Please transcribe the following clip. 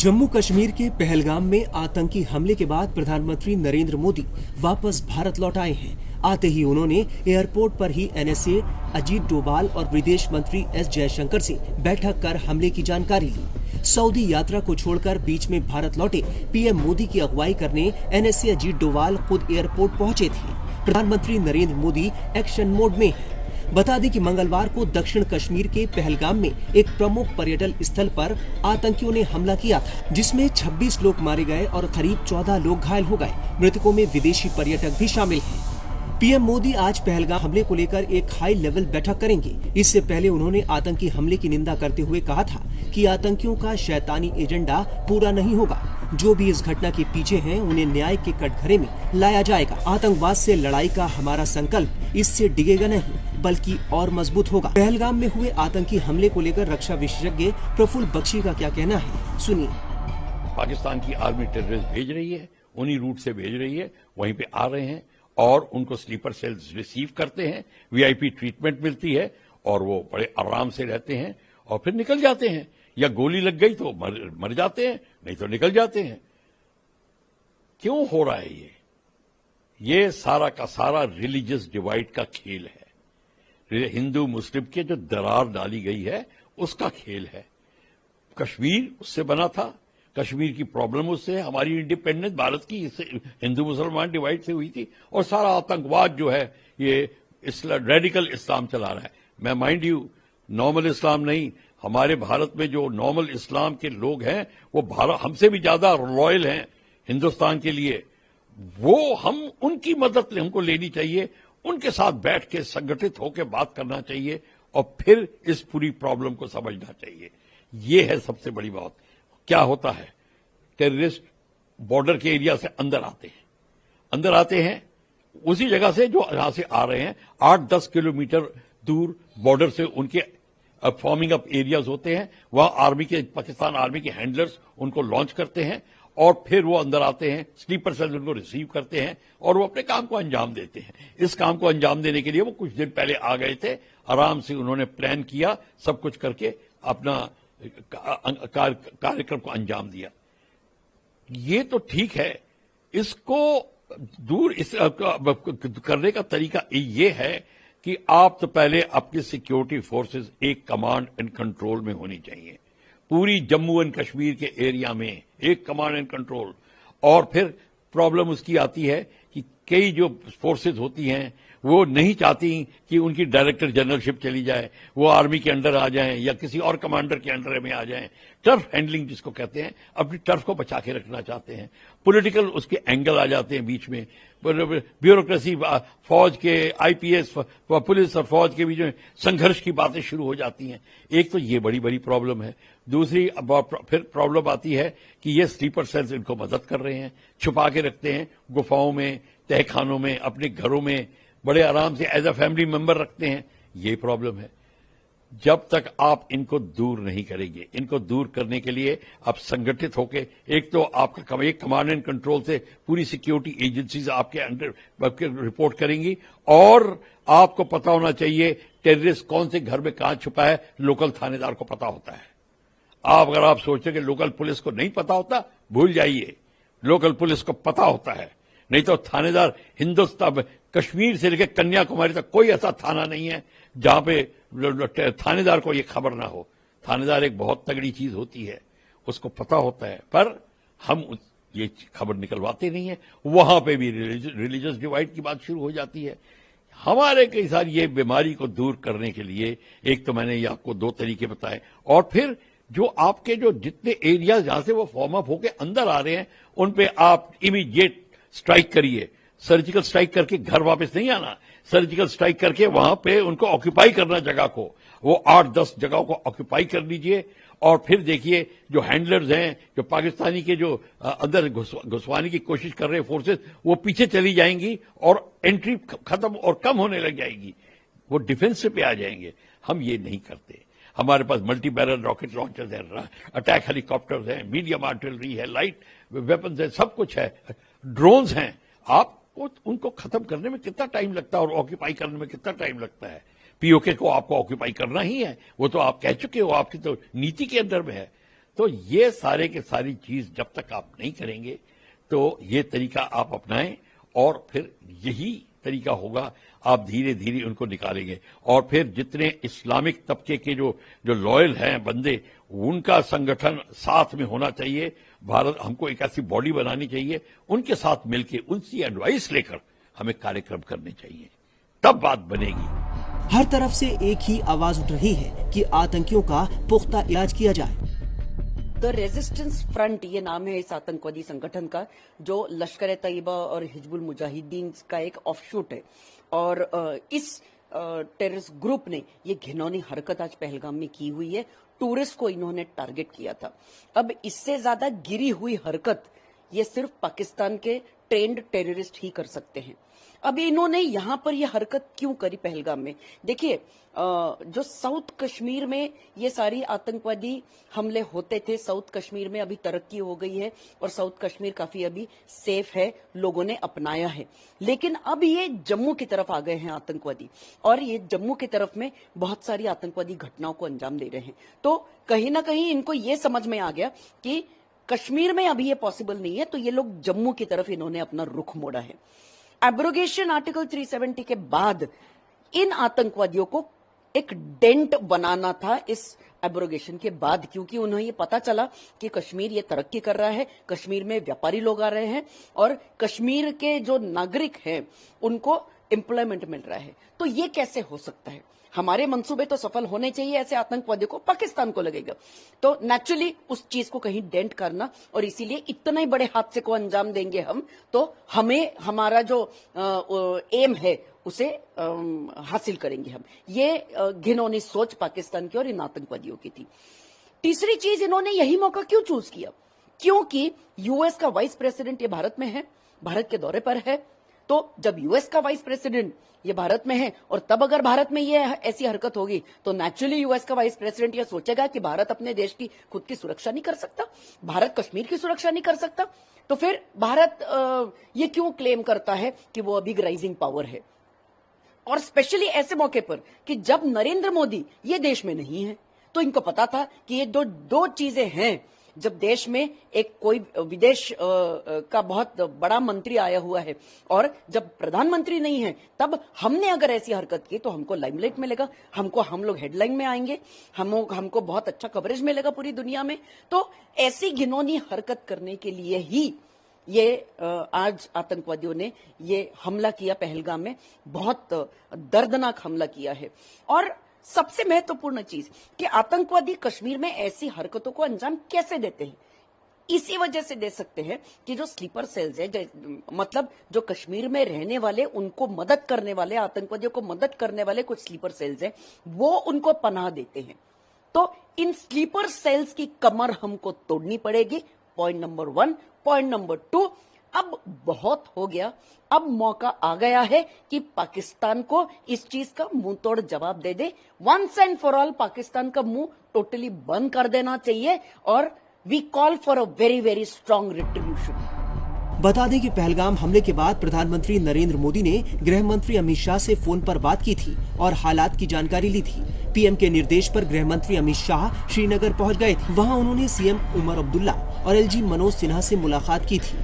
जम्मू कश्मीर के पहलगाम में आतंकी हमले के बाद प्रधानमंत्री नरेंद्र मोदी वापस भारत लौट आए हैं। आते ही उन्होंने एयरपोर्ट पर ही एनएसए अजीत डोभाल और विदेश मंत्री एस जयशंकर से बैठक कर हमले की जानकारी ली। सऊदी यात्रा को छोड़कर बीच में भारत लौटे पीएम मोदी की अगुवाई करने एनएसए अजीत डोभाल खुद एयरपोर्ट पहुंचे थे। प्रधानमंत्री नरेंद्र मोदी एक्शन मोड में हैं। बता दें कि मंगलवार को दक्षिण कश्मीर के पहलगाम में एक प्रमुख पर्यटन स्थल पर आतंकियों ने हमला किया था, जिसमें 26 लोग मारे गए और करीब 14 लोग घायल हो गए। मृतकों में विदेशी पर्यटक भी शामिल हैं। पीएम मोदी आज पहलगाम हमले को लेकर एक हाई लेवल बैठक करेंगे। इससे पहले उन्होंने आतंकी हमले की निंदा करते हुए कहा था कि आतंकियों का शैतानी एजेंडा पूरा नहीं होगा। जो भी इस घटना के पीछे हैं, उन्हें न्याय के कटघरे में लाया जाएगा। आतंकवाद से लड़ाई का हमारा संकल्प इससे डिगेगा नहीं, बल्कि और मजबूत होगा। पहलगाम में हुए आतंकी हमले को लेकर रक्षा विशेषज्ञ प्रफुल्ल बख्शी का क्या कहना है, सुनिए। पाकिस्तान की आर्मी टेररिस्ट भेज रही है, उन्हीं रूट से भेज रही है, वहीं पे आ रहे हैं और उनको स्लीपर सेल्स रिसीव करते हैं, वीआईपी ट्रीटमेंट मिलती है और वो बड़े आराम से रहते हैं और फिर निकल जाते हैं। या गोली लग गई तो मर जाते हैं, नहीं तो निकल जाते हैं। क्यों हो रहा है ये सारा का सारा रिलीजियस डिवाइड का खेल है। हिंदू मुस्लिम के जो दरार डाली गई है उसका खेल है। कश्मीर उससे बना था, कश्मीर की प्रॉब्लम उससे, हमारी इंडिपेंडेंस भारत की इससे हिंदू मुसलमान डिवाइड से हुई थी। और सारा आतंकवाद जो है ये रेडिकल इस्लाम चला रहा है। मैं माइंड यू नॉर्मल इस्लाम नहीं, हमारे भारत में जो नॉर्मल इस्लाम के लोग हैं वो भारत हमसे भी ज्यादा लॉयल हैं हिंदुस्तान के लिए। वो हम उनकी मदद हमको लेनी चाहिए, उनके साथ बैठ के संगठित होकर बात करना चाहिए और फिर इस पूरी प्रॉब्लम को समझना चाहिए। ये है सबसे बड़ी बात। क्या होता है, टेररिस्ट बॉर्डर के एरिया से अंदर आते हैं उसी जगह से जो यहां से आ रहे हैं। 8-10 किलोमीटर दूर बॉर्डर से उनके फॉर्मिंग अप एरियाज होते हैं। वहां पाकिस्तान आर्मी के हैंडलर्स उनको लॉन्च करते हैं और फिर वो अंदर आते हैं, स्लीपर सेल उनको रिसीव करते हैं और वो अपने काम को अंजाम देते हैं। इस काम को अंजाम देने के लिए वो कुछ दिन पहले आ गए थे, आराम से उन्होंने प्लान किया, सब कुछ करके अपना कार्यक्रम को अंजाम दिया। ये तो ठीक है, इसको दूर करने का तरीका ये है कि आप तो पहले अपनी सिक्योरिटी फोर्सेस एक कमांड एंड कंट्रोल में होनी चाहिए। पूरी जम्मू एंड कश्मीर के एरिया में एक कमांड एंड कंट्रोल। और फिर प्रॉब्लम उसकी आती है कि कई जो फोर्सेस होती हैं वो नहीं चाहती कि उनकी डायरेक्टर जनरलशिप चली जाए, वो आर्मी के अंडर आ जाएं या किसी और कमांडर के अंडर में आ जाएं। टर्फ हैंडलिंग जिसको कहते हैं, अपनी टर्फ को बचा के रखना चाहते हैं। पॉलिटिकल उसके एंगल आ जाते हैं बीच में, ब्यूरोक्रेसी, फौज के आईपीएस, पुलिस और फौज के बीच में संघर्ष की बातें शुरू हो जाती हैं। एक तो ये बड़ी बड़ी प्रॉब्लम है। दूसरी फिर प्रॉब्लम आती है कि ये स्लीपर सेल्स इनको मदद कर रहे हैं, छुपा के रखते हैं गुफाओं में, तहखानों में, अपने घरों में बड़े आराम से एज अ फैमिली मेंबर रखते हैं। ये प्रॉब्लम है। जब तक आप इनको दूर नहीं करेंगे, इनको दूर करने के लिए आप संगठित होकर, एक तो आपका एक कमांड एंड कंट्रोल से पूरी सिक्योरिटी एजेंसीज आपके अंडर रिपोर्ट करेंगी और आपको पता होना चाहिए टेररिस्ट कौन से घर में कहां छुपा है, लोकल थानेदार को पता होता है। अगर आप सोचें कि लोकल पुलिस को नहीं पता होता, भूल जाइए, लोकल पुलिस को पता होता है। नहीं तो थानेदार हिंदुस्तान कश्मीर से लेकर कन्याकुमारी तक कोई ऐसा थाना नहीं है जहां पे थानेदार को यह खबर ना हो। थानेदार एक बहुत तगड़ी चीज होती है, उसको पता होता है, पर हम ये खबर निकलवाते नहीं है। वहां पे भी रिलीजियस डिवाइड की बात शुरू हो जाती है। हमारे कई सारी ये बीमारी को दूर करने के लिए एक तो मैंने ये आपको 2 तरीके बताए, और फिर जो आपके जो जितने एरिया जहां से वो फॉर्म अप होके अंदर आ रहे हैं उन पे आप इमीडिएट स्ट्राइक करिए। सर्जिकल स्ट्राइक करके घर वापस नहीं आना, सर्जिकल स्ट्राइक करके वहां पे उनको ऑक्यूपाई करना, जगह को, वो 8-10 जगहों को ऑक्यूपाई कर लीजिए। और फिर देखिए जो हैंडलर्स हैं, जो पाकिस्तानी के जो अंदर घुसवाने की कोशिश कर रहे हैं फोर्सेस, वो पीछे चली जाएंगी और एंट्री खत्म और कम होने लग जाएगी, वो डिफेंस पे आ जाएंगे। हम ये नहीं करते। हमारे पास मल्टी बैरल रॉकेट लॉन्चर्स हैं, अटैक हेलीकॉप्टर्स हैं, मीडियम आर्टिलरी है, लाइट वेपन्स है, सब कुछ है, ड्रोन्स हैं। आपको उनको खत्म करने में कितना टाइम लगता है और ऑक्यूपाई करने में कितना टाइम लगता है? पीओके को आपको ऑक्यूपाई करना ही है, वो तो आप कह चुके हो, आपकी तो नीति के अंदर में है। तो ये सारे के सारी चीज जब तक आप नहीं करेंगे तो ये तरीका आप अपनाएं और फिर यही तरीका होगा, आप धीरे धीरे उनको निकालेंगे। और फिर जितने इस्लामिक तबके के जो लॉयल हैं बंदे, उनका संगठन साथ में होना चाहिए। भारत हमको एक ऐसी बॉडी बनानी चाहिए, उनके साथ मिलकर उनसी एडवाइस लेकर हमें कार्यक्रम करने चाहिए, तब बात बनेगी। हर तरफ से एक ही आवाज उठ रही है कि आतंकियों का पुख्ता इलाज किया जाए। द रेजिस्टेंस फ्रंट ये नाम है इस आतंकवादी संगठन का, जो लश्कर तैयबा और हिजबुल मुजाहिदीन का एक ऑफशूट है। और इस टेररिस्ट ग्रुप ने ये घिनौनी हरकत आज पहलगाम में की हुई है। टूरिस्ट को इन्होंने टारगेट किया था। अब इससे ज्यादा गिरी हुई हरकत ये सिर्फ पाकिस्तान के ट्रेंड टेररिस्ट ही कर सकते हैं। अब इन्होंने यहां पर यह हरकत क्यों करी पहलगाम में? देखिए, जो साउथ कश्मीर में ये सारी आतंकवादी हमले होते थे, साउथ कश्मीर में अभी तरक्की हो गई है और साउथ कश्मीर काफी अभी सेफ है, लोगों ने अपनाया है। लेकिन अब ये जम्मू की तरफ आ गए हैं आतंकवादी, और ये जम्मू की तरफ में बहुत सारी आतंकवादी घटनाओं को अंजाम दे रहे हैं। तो कहीं ना कहीं इनको ये समझ में आ गया कि कश्मीर में अभी ये पॉसिबल नहीं है, तो ये लोग जम्मू की तरफ इन्होंने अपना रुख मोड़ा है। एब्रोगेशन आर्टिकल 370 के बाद इन आतंकवादियों को एक डेंट बनाना था इस एब्रोगेशन के बाद, क्योंकि उन्हें ये पता चला कि कश्मीर ये तरक्की कर रहा है, कश्मीर में व्यापारी लोग आ रहे हैं और कश्मीर के जो नागरिक हैं उनको एम्प्लॉयमेंट मिल रहा है। तो ये कैसे हो सकता है? हमारे मंसूबे तो सफल होने चाहिए, ऐसे आतंकवादियों को पाकिस्तान को लगेगा। तो नेचुरली उस चीज को कहीं डेंट करना, और इसीलिए इतने ही बड़े हादसे को अंजाम देंगे हम, तो हमें हमारा जो एम है उसे हासिल करेंगे हम। ये घिनौनी सोच पाकिस्तान की और इन आतंकवादियों की थी। तीसरी चीज, इन्होंने यही मौका क्यों चूज किया? क्योंकि यूएस का वाइस प्रेसिडेंट ये भारत में है, भारत के दौरे पर है। तो जब यूएस का वाइस प्रेसिडेंट ये भारत में है और तब अगर भारत में ये ऐसी हरकत होगी तो नेचुरली यूएस का वाइस प्रेसिडेंट ये सोचेगा कि भारत अपने देश की खुद की सुरक्षा नहीं कर सकता, भारत कश्मीर की सुरक्षा नहीं कर सकता। तो फिर भारत ये क्यों क्लेम करता है कि वो अभी राइजिंग पावर है? और स्पेशली ऐसे मौके पर कि जब नरेंद्र मोदी ये देश में नहीं है। तो इनको पता था कि ये दो चीजें हैं। जब देश में एक कोई विदेश का बहुत बड़ा मंत्री आया हुआ है और जब प्रधानमंत्री नहीं है, तब हमने अगर ऐसी हरकत की तो हमको लाइमलाइट मिलेगा, हम लोग हेडलाइन में आएंगे, हमको बहुत अच्छा कवरेज मिलेगा पूरी दुनिया में। तो ऐसी घिनौनी हरकत करने के लिए ही ये आज आतंकवादियों ने ये हमला किया पहलगाम में, बहुत दर्दनाक हमला किया है। और सबसे महत्वपूर्ण चीज कि आतंकवादी कश्मीर में ऐसी हरकतों को अंजाम कैसे देते हैं? इसी वजह से दे सकते हैं कि जो स्लीपर सेल्स है, मतलब जो कश्मीर में रहने वाले, उनको मदद करने वाले, आतंकवादियों को मदद करने वाले कुछ स्लीपर सेल्स हैं, वो उनको पनाह देते हैं। तो इन स्लीपर सेल्स की कमर हमको तोड़नी पड़ेगी, पॉइंट नंबर 1। पॉइंट नंबर 2, अब बहुत हो गया, अब मौका आ गया है कि पाकिस्तान को इस चीज का मुंह तोड़ जवाब दे दे। Once and for all Pakistan का मुंह टोटली बंद कर देना चाहिए और we call for a very very strong retribution. बता दें कि पहलगाम हमले के बाद प्रधानमंत्री नरेंद्र मोदी ने गृह मंत्री अमित शाह से फोन पर बात की थी और हालात की जानकारी ली थी। पीएम के निर्देश पर गृह मंत्री अमित शाह श्रीनगर पहुंच गए थे। वहां उन्होंने सीएम उमर अब्दुल्ला और एलजी मनोज सिन्हा से मुलाकात की थी।